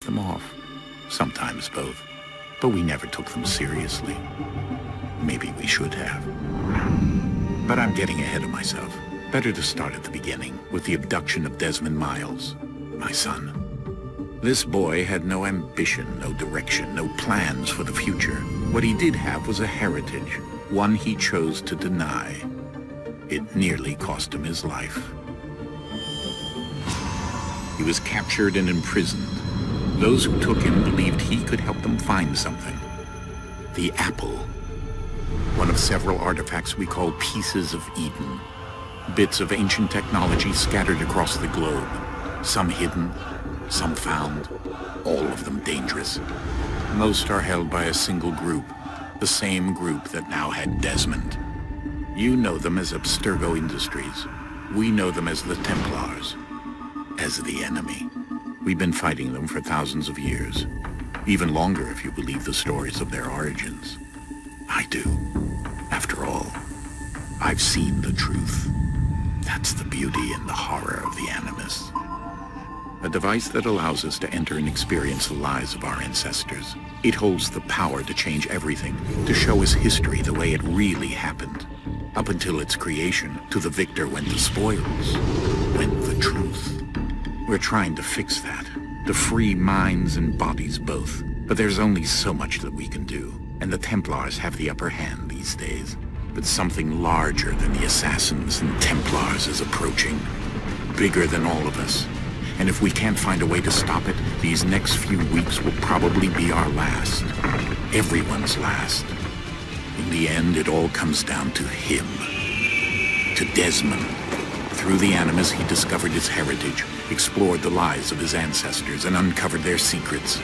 them off. Sometimes both. But we never took them seriously. Maybe we should have. But I'm getting ahead of myself. Better to start at the beginning, with the abduction of Desmond Miles, my son. This boy had no ambition, no direction, no plans for the future. What he did have was a heritage, one he chose to deny. It nearly cost him his life. He was captured and imprisoned. Those who took him believed he could help them find something. The apple. One of several artifacts we call pieces of Eden. Bits of ancient technology scattered across the globe. Some hidden, some found, all of them dangerous. Most are held by a single group, the same group that now had Desmond. You know them as Abstergo Industries. We know them as the Templars, as the enemy. We've been fighting them for thousands of years, even longer if you believe the stories of their origins. I do. After all, I've seen the truth. That's the beauty and the horror of the Animus. A device that allows us to enter and experience the lives of our ancestors. It holds the power to change everything, to show us history the way it really happened. Up until its creation, to the victor went the spoils, went the truth. We're trying to fix that, to free minds and bodies both. But there's only so much that we can do, and the Templars have the upper hand these days. But something larger than the Assassins and Templars is approaching, bigger than all of us. And if we can't find a way to stop it, these next few weeks will probably be our last. Everyone's last. In the end, it all comes down to him. To Desmond. Through the Animus, he discovered his heritage, explored the lives of his ancestors, and uncovered their secrets.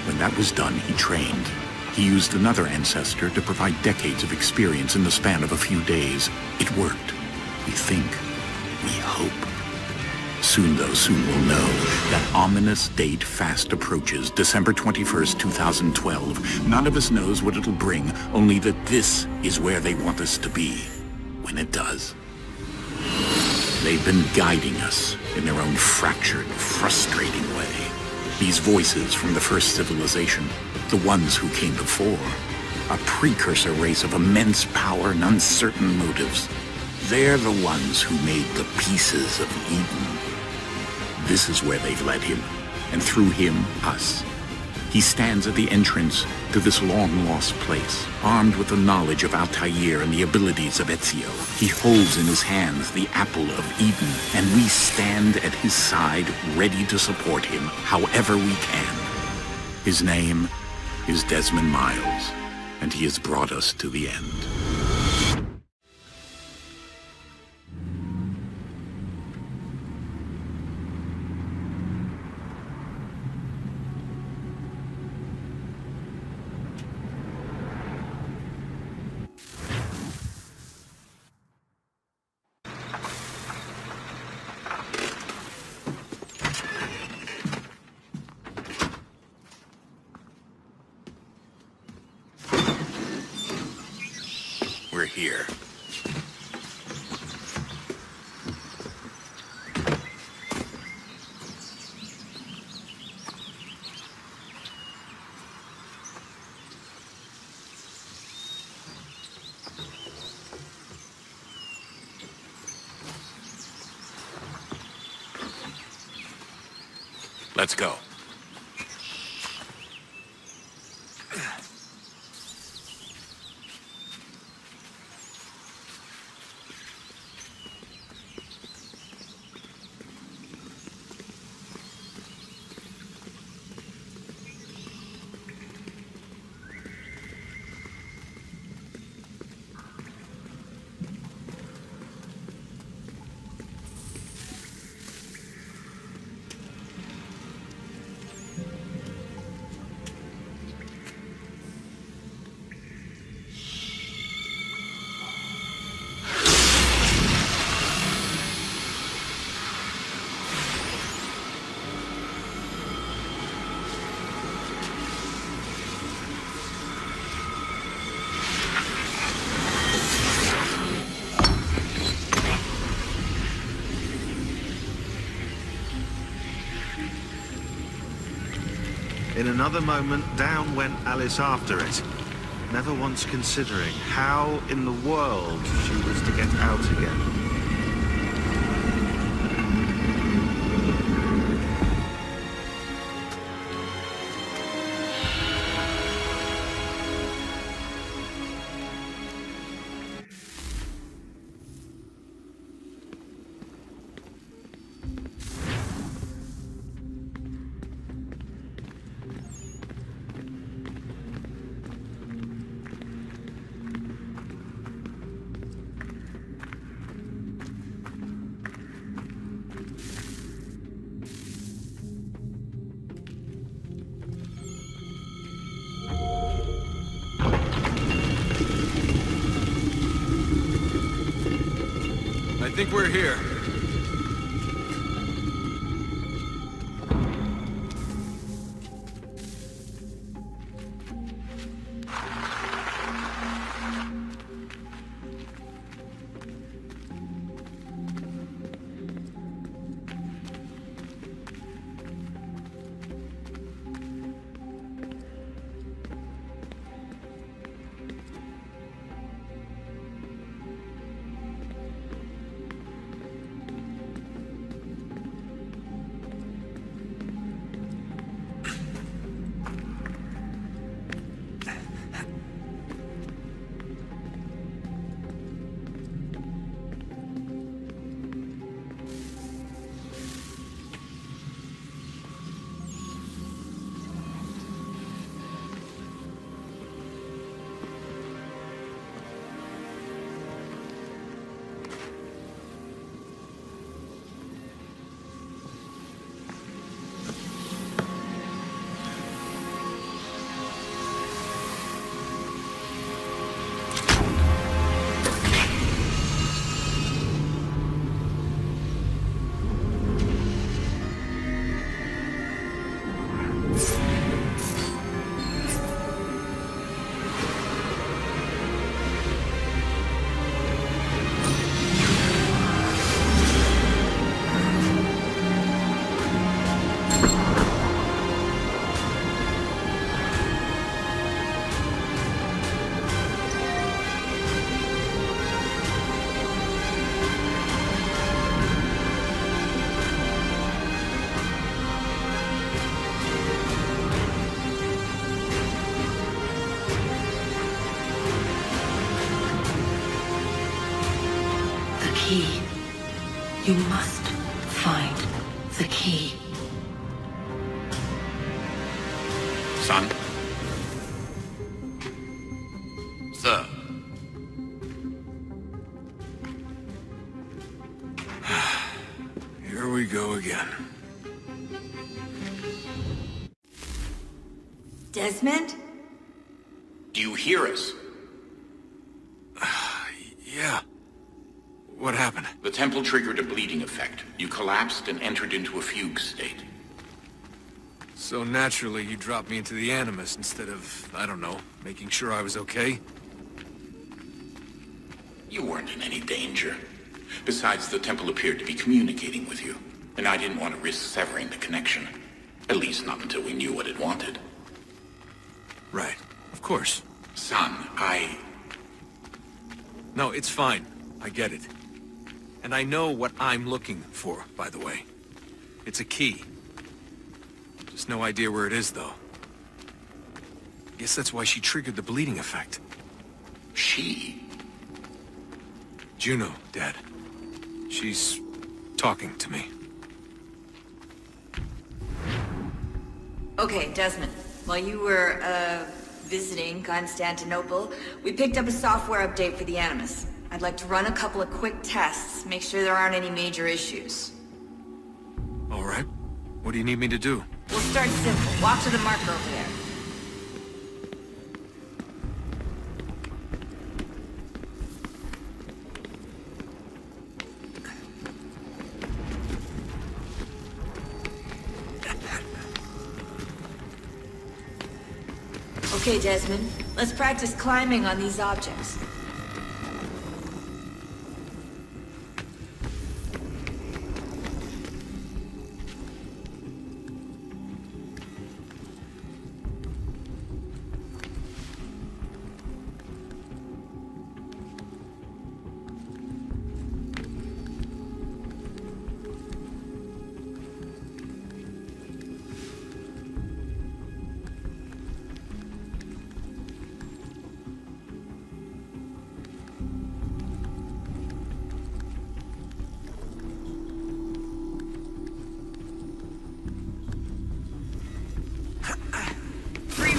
When that was done, he trained. He used another ancestor to provide decades of experience in the span of a few days. It worked. We think. We hope. Soon, though, soon we'll know. That ominous date fast approaches, December 21st, 2012. None of us knows what it'll bring, only that this is where they want us to be, when it does. They've been guiding us in their own fractured, frustrating way. These voices from the first civilization, the ones who came before, a precursor race of immense power and uncertain motives. They're the ones who made the pieces of Eden. This is where they've led him, and through him, us. He stands at the entrance to this long-lost place, armed with the knowledge of Altair and the abilities of Ezio. He holds in his hands the apple of Eden, and we stand at his side, ready to support him however we can. His name is Desmond Miles, and he has brought us to the end. We're here. Let's go. In another moment, down went Alice after it, never once considering how in the world she was to get out again. I think we're here. Key. You must find the key. Son? Sir. Here we go again. Desmond? Do you hear us? Yeah. What happened? The temple triggered a bleeding effect. You collapsed and entered into a fugue state. So naturally, you dropped me into the Animus instead of, I don't know, making sure I was okay? You weren't in any danger. Besides, the temple appeared to be communicating with you, and I didn't want to risk severing the connection. At least not until we knew what it wanted. Right. Of course. Son, No, it's fine. I get it. And I know what I'm looking for, by the way. It's a key. Just no idea where it is, though. Guess that's why she triggered the bleeding effect. She? Juno, Dad. She's talking to me. Okay, Desmond. While you were, visiting Constantinople, we picked up a software update for the Animus. I'd like to run a couple of quick tests, make sure there aren't any major issues. All right. What do you need me to do? We'll start simple. Walk to the marker over there. Okay, Desmond. Let's practice climbing on these objects.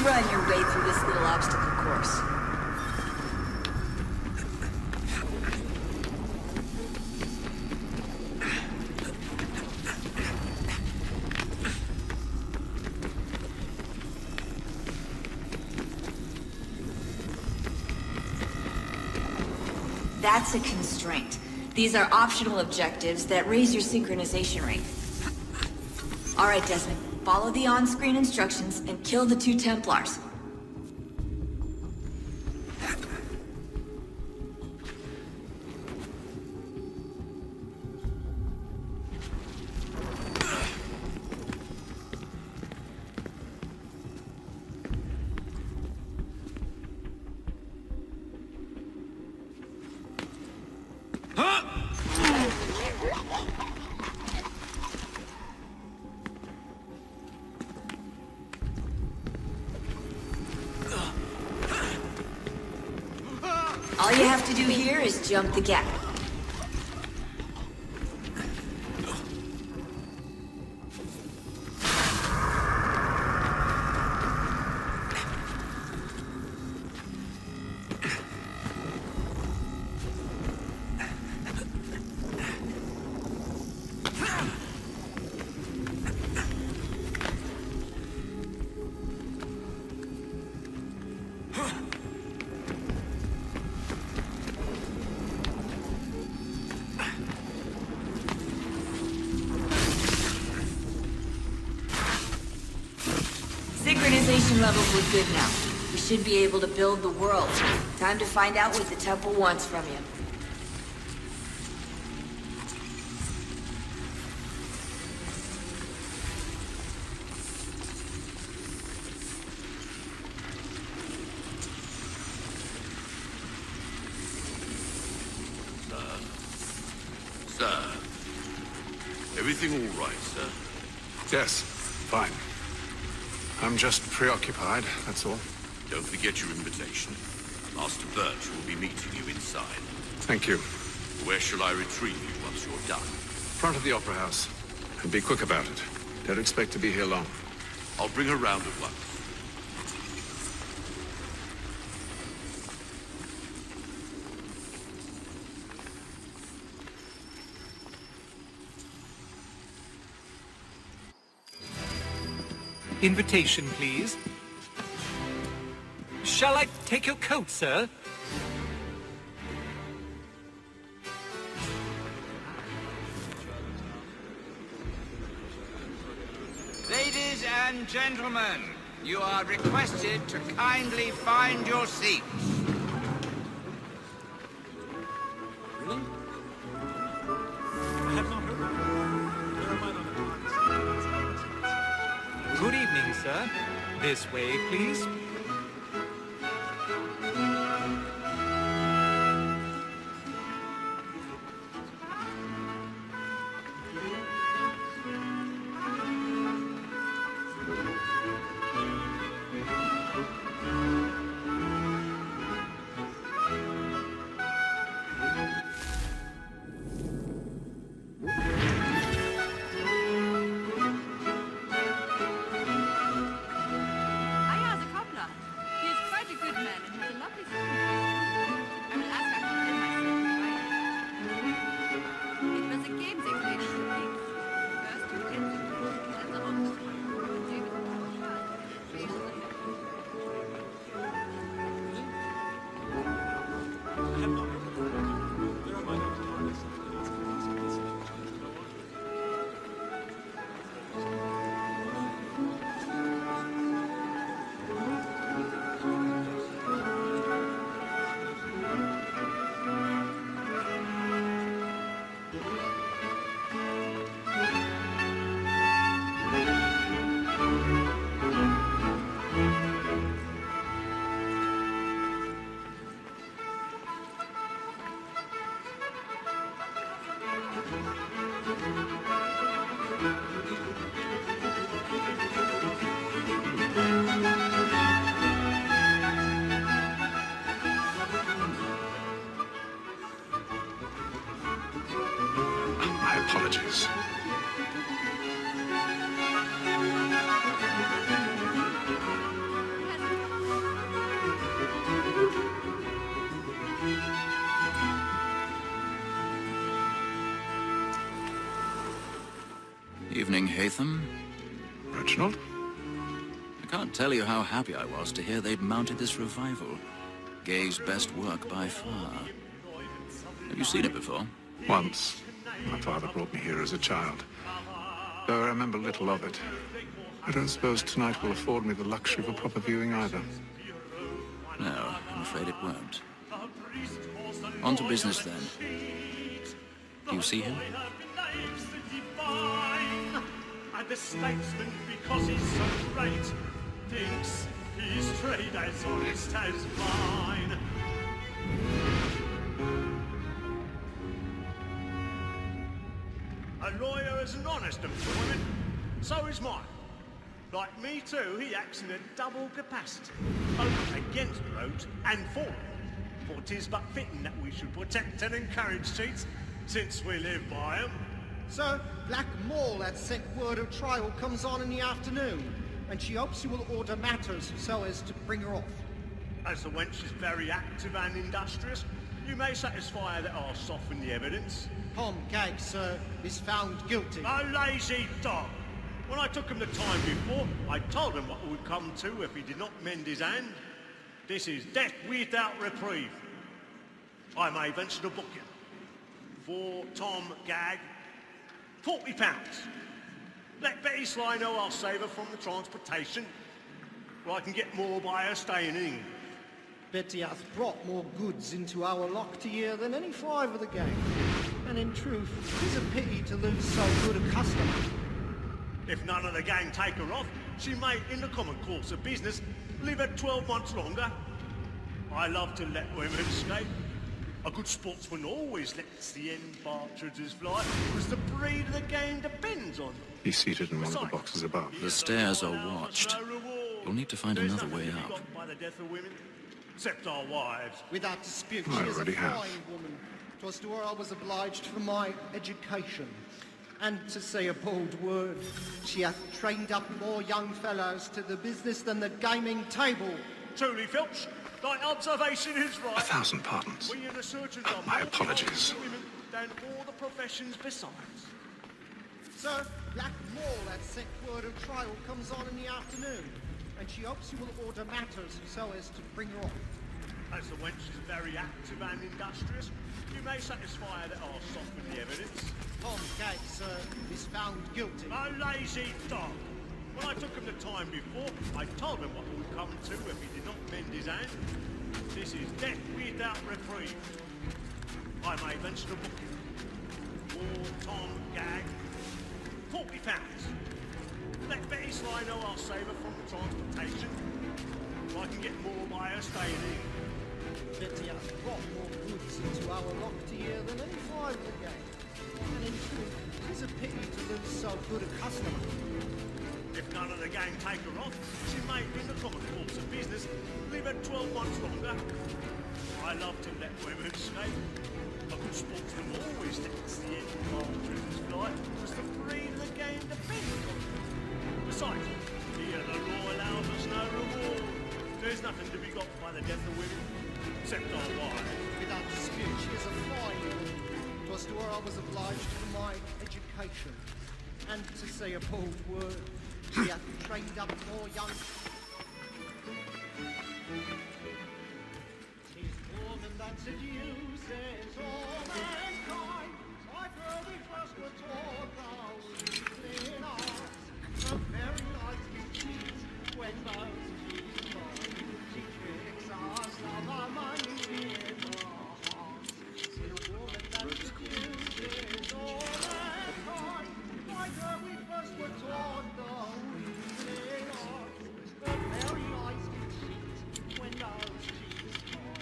run your way through this little obstacle course. That's a constraint. These are optional objectives that raise your synchronization rate. Alright, Desmond. Follow the on-screen instructions and kill the 2 Templars. All you have to do here is jump the gap. Synchronization levels look good now. We should be able to build the world. Time to find out what the temple wants from you. Sir. Everything all right, sir? Yes, fine. I'm just preoccupied, that's all. Don't forget your invitation. Master Birch will be meeting you inside. Thank you. Where shall I retrieve you once you're done? Front of the Opera House. And be quick about it. Don't expect to be here long. I'll bring her round at once. Invitation, please. Shall I take your coat, sir? Ladies and gentlemen, you are requested to kindly find your seats. Really? I have not heard. Where am I on the Good evening, sir. This way, please. Apologies. Hatham. Reginald? I can't tell you how happy I was to hear they'd mounted this revival. Gay's best work by far. Have you seen it before? Once. My father brought me here as a child. Though I remember little of it. I don't suppose tonight will afford me the luxury of a proper viewing either. No, I'm afraid it won't. On to business then. Do you see him? And the statesman, because he's so great, thinks his trade as honest as mine. A lawyer is an honest employment, so is mine. Like me too, he acts in a double capacity, both against roads and for them. For 'tis but fitting that we should protect and encourage cheats, since we live by 'em. Sir, Black Mall had sent word of trial comes on in the afternoon, and she hopes you will order matters so as to bring her off. As the wench is very active and industrious, you may satisfy her that I'll soften the evidence. Tom Gag, sir, is found guilty. A lazy dog! When I took him the time before, I told him what would come to if he did not mend his hand. This is death without reprieve. I may venture to book him. For Tom Gag, £40. Let Betty Sly know I'll save her from the transportation, or I can get more by her staying in England. Betty hath brought more goods into our locked year than any five of the gang. And in truth, 'tis a pity to lose so good a customer. If none of the gang take her off, she may, in the common course of business, live her 12 months longer. I love to let women escape. A good sportsman always lets the end partridges fly, because the breed of the game depends on them. He's seated in one of the boxes above. The stairs are watched. You'll need to find another way out. By the death of women, except our wives. Without dispute, I she is a already have. fine woman. 'Twas to her I was obliged for my education. And to say a bold word, she hath trained up more young fellows to the business than the gaming table. Truly, Filch, thy observation is right. 1,000 pardons. We in the surgeons Oh, are my more apologies. powerful women than all the professions besides. Sir, Black Mall had sent word of trial comes on in the afternoon, and she hopes you will order matters so as to bring her off. As the wench is very active and industrious, you may satisfy her that I'll soften the evidence. Tom Gag, sir, is found guilty. A lazy dog! When I took him the time before, I told him what would come to if he did not mend his hand. This is death without reprieve. I may venture to book him. For Tom Gag, £40. Let Betty Sly know I'll save her from the transportation, or I can get more by her staying in. Betty hath brought more goods into our locked year than any five of the gang. And in truth, 'tis a pity to lose so good a customer. If none of the gang take her off, she may, in the common course of business, live her 12 months longer. I love to let women escape. A good sportsman always lets the end partridges fly, because the breed of the game depends on it. Besides, here the law allows us no reward. There's nothing to be got by the death of women, except our wives. Without dispute, she is a fine woman. 'Twas to her I was obliged for my education. And to say a bold word, she hath trained up more young... 'Tis woman that seduces all mankind. Like her we first were taught the weakling arts. The very light is cheat when those cheats fall. She tricks us of our money in our hearts. 'Tis woman that seduces all mankind. Like her we first were taught the weakling arts. The very light is cheat when those cheats fall.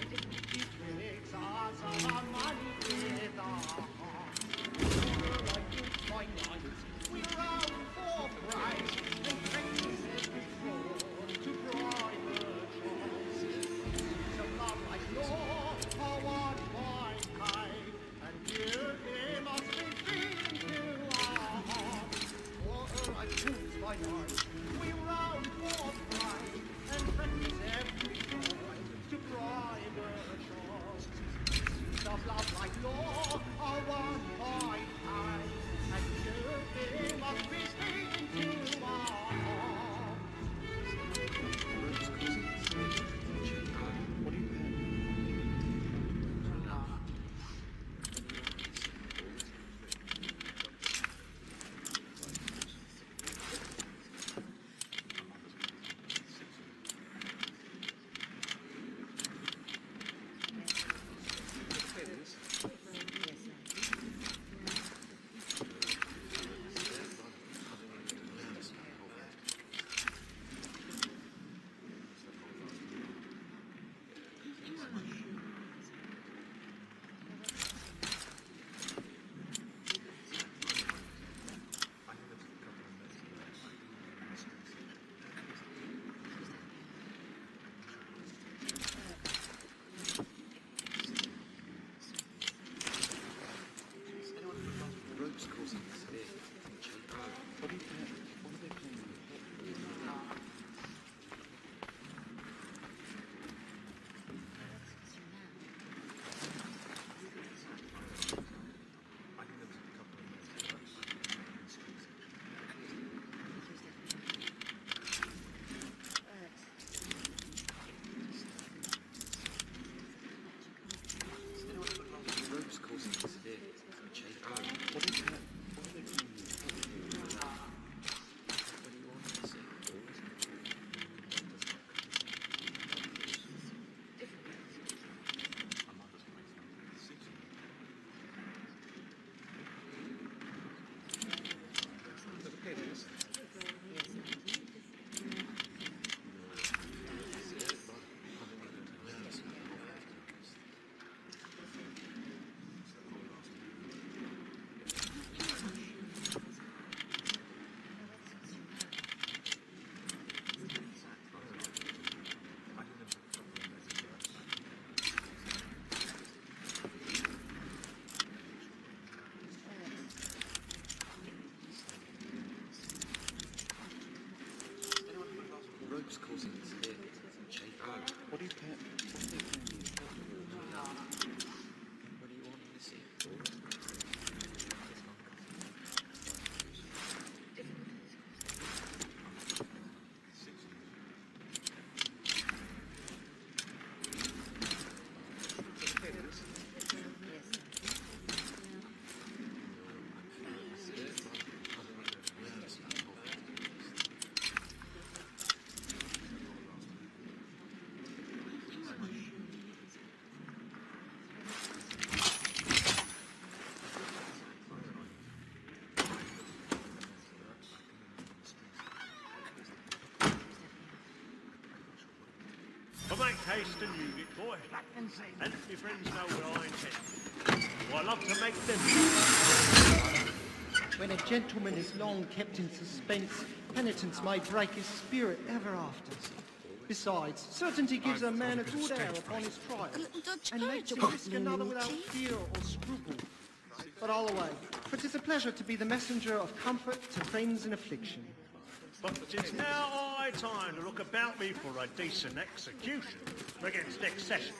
She tricks us of our money with our hearts. Like good fine What do you care? But make haste and move it, boy. And let my friends know what I intend. I love to make them. When a gentleman is long kept in suspense, penitence may break his spirit ever after. Besides, certainty gives a man a good air upon his trial, and makes him risk another without fear or scruple. But all away, for 'tis a pleasure to be the messenger of comfort to friends in affliction. But it's now high time to look about me for a decent execution against excession.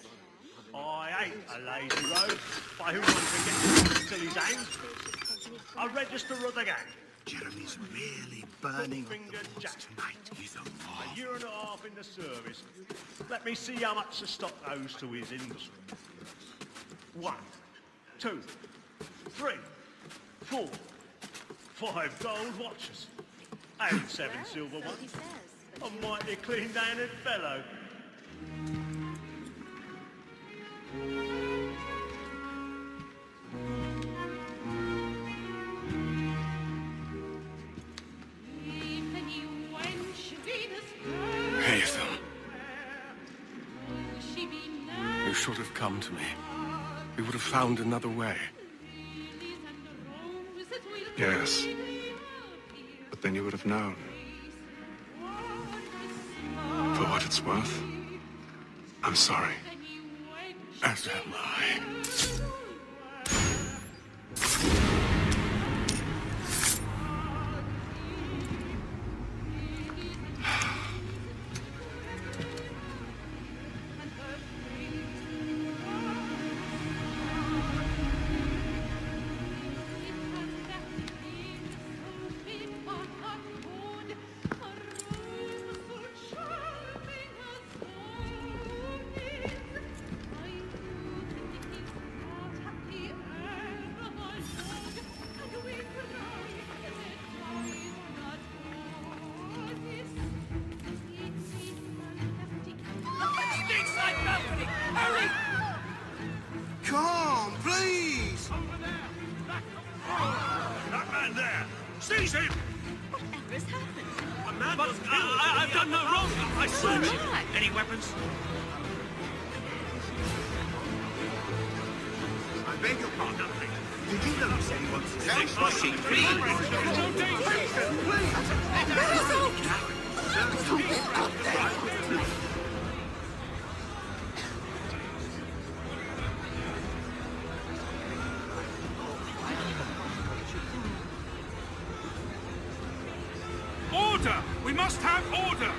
I ain't a lazy rogue by whom one can get till his hands. A register of the gang. Jeremy's really burning up Finger the Jack. woods tonight. He's a A year and a half in the service. Let me see how much the stock owes to his industry. 1, 2, 3, 4, 5 gold watches. And 7 silver ones. A mighty clean-handed fellow. Haytham. You should have come to me. We would have found another way. Yes. But then you would have known. For what it's worth, I'm sorry. As am I. Come, please! That man there! Seize him! Whatever has happened? A man was killed! I've done no wrong! I swear it! Any weapons? I beg your pardon. Did you notice anyone's Please! Order! We must have order!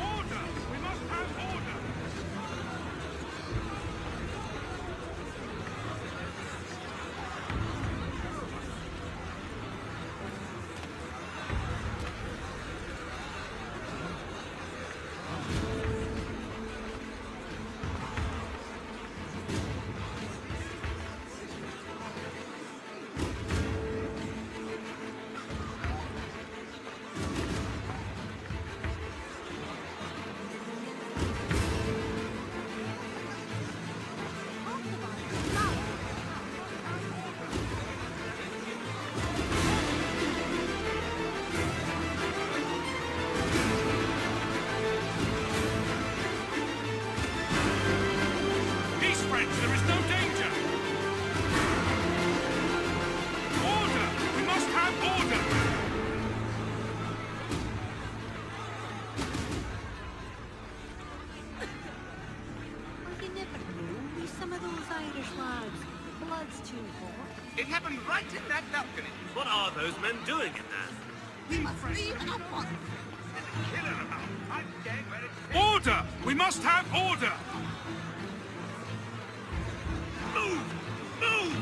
Order! We must have order! Peace, friends! There is no danger! Order! We must have order! You never knew. Some of those Irish lads. Blood's too hot. It happened right in that balcony. What are those men doing in there? We must leave at once. Order! We must have order! Move! Move!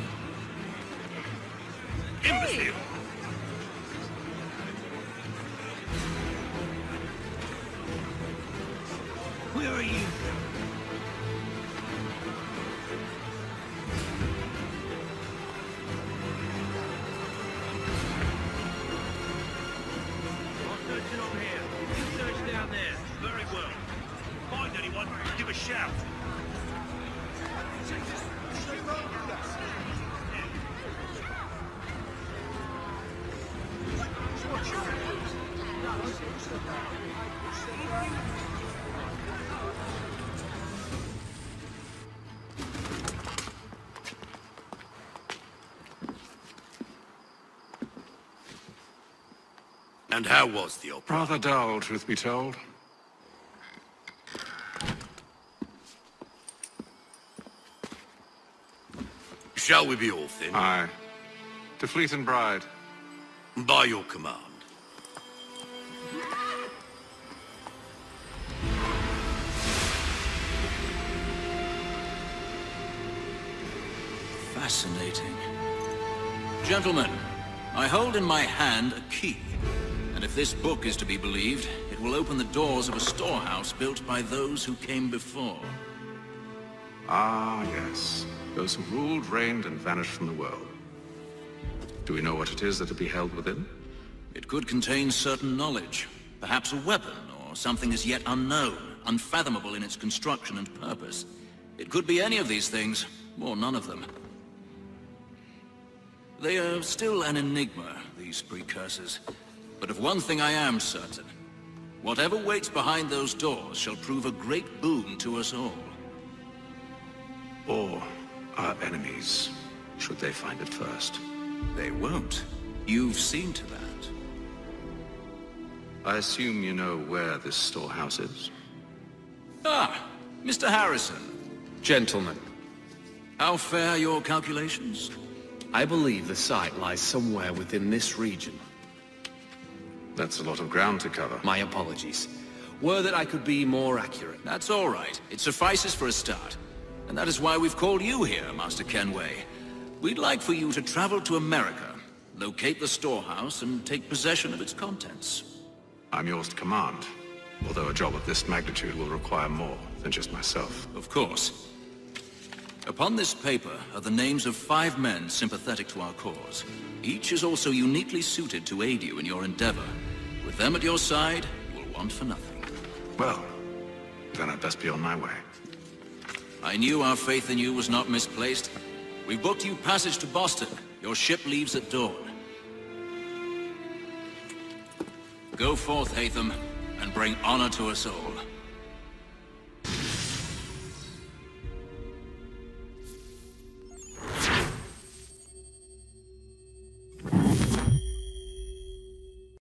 Imbecile! Where are you? Searching on here. You search down there. Very well. Find anyone, give a shout. And how was the opera? Rather dull, truth be told. Shall we be off then? Aye. To Fleet and Bride. By your command. Fascinating. Gentlemen, I hold in my hand a key. And if this book is to be believed, it will open the doors of a storehouse built by those who came before. Ah, yes. Those who ruled, reigned, and vanished from the world. Do we know what it is that will be held within? It could contain certain knowledge. Perhaps a weapon, or something as yet unknown, unfathomable in its construction and purpose. It could be any of these things, or none of them. They are still an enigma, these precursors. But of one thing I am certain. Whatever waits behind those doors shall prove a great boon to us all. Or our enemies, should they find it first. They won't. You've seen to that. I assume you know where this storehouse is? Ah, Mr. Harrison. Gentlemen, How fare your calculations? I believe the site lies somewhere within this region. That's a lot of ground to cover. My apologies. Were that I could be more accurate. That's all right. It suffices for a start. And that is why we've called you here, Master Kenway. We'd like for you to travel to America, locate the storehouse, and take possession of its contents. I'm yours to command, although a job of this magnitude will require more than just myself. Of course. Upon this paper are the names of 5 men sympathetic to our cause. Each is also uniquely suited to aid you in your endeavor. With them at your side, you will want for nothing. Well, then I'd best be on my way. I knew our faith in you was not misplaced. We booked you passage to Boston. Your ship leaves at dawn. Go forth, Hatham, and bring honor to us all.